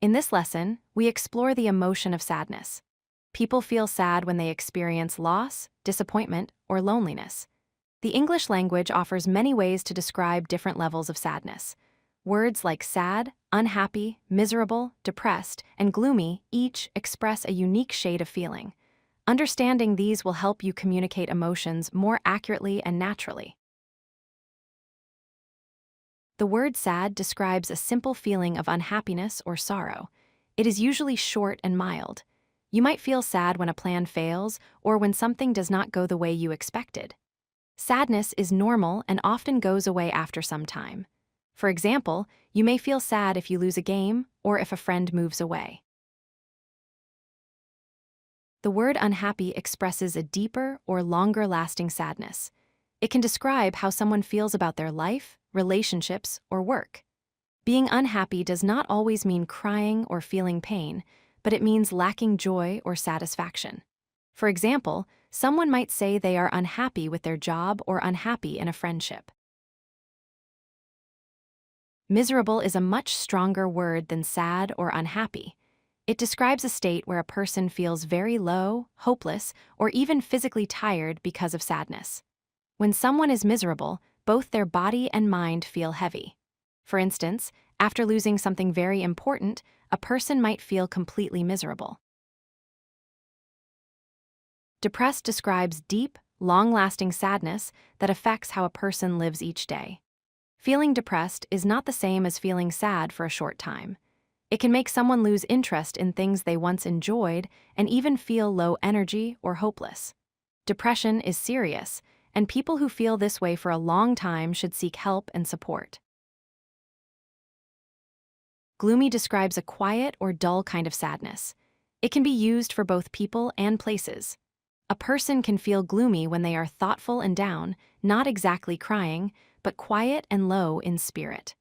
In this lesson, we explore the emotion of sadness. People feel sad when they experience loss, disappointment, or loneliness. The English language offers many ways to describe different levels of sadness. Words like sad, unhappy, miserable, depressed, and gloomy each express a unique shade of feeling. Understanding these will help you communicate emotions more accurately and naturally. The word sad describes a simple feeling of unhappiness or sorrow. It is usually short and mild. You might feel sad when a plan fails or when something does not go the way you expected. Sadness is normal and often goes away after some time. For example, you may feel sad if you lose a game or if a friend moves away. The word unhappy expresses a deeper or longer-lasting sadness. It can describe how someone feels about their life, relationships, or work. Being unhappy does not always mean crying or feeling pain, but it means lacking joy or satisfaction. For example, someone might say they are unhappy with their job or unhappy in a friendship. Miserable is a much stronger word than sad or unhappy. It describes a state where a person feels very low, hopeless, or even physically tired because of sadness. When someone is miserable, both their body and mind feel heavy. For instance, after losing something very important, a person might feel completely miserable. Depressed describes deep, long-lasting sadness that affects how a person lives each day. Feeling depressed is not the same as feeling sad for a short time. It can make someone lose interest in things they once enjoyed and even feel low energy or hopeless. Depression is serious, and people who feel this way for a long time should seek help and support. Gloomy describes a quiet or dull kind of sadness. It can be used for both people and places. A person can feel gloomy when they are thoughtful and down, not exactly crying, but quiet and low in spirit.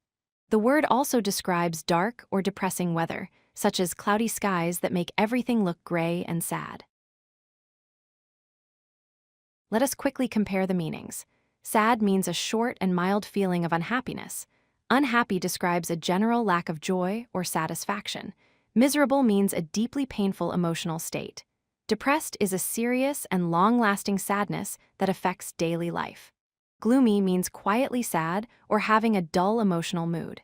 The word also describes dark or depressing weather, such as cloudy skies that make everything look gray and sad. Let us quickly compare the meanings. Sad means a short and mild feeling of unhappiness. Unhappy describes a general lack of joy or satisfaction. Miserable means a deeply painful emotional state. Depressed is a serious and long-lasting sadness that affects daily life. Gloomy means quietly sad or having a dull emotional mood.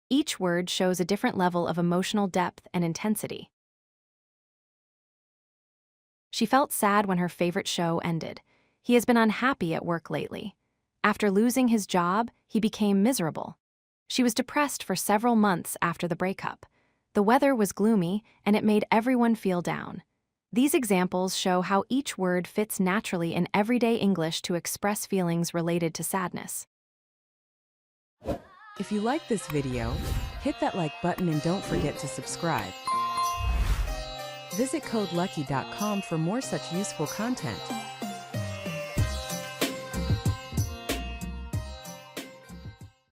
Each word shows a different level of emotional depth and intensity. She felt sad when her favorite show ended. He has been unhappy at work lately. After losing his job, he became miserable. She was depressed for several months after the breakup. The weather was gloomy, and it made everyone feel down. These examples show how each word fits naturally in everyday English to express feelings related to sadness. If you like this video, hit that like button and don't forget to subscribe. Visit codelucky.com for more such useful content.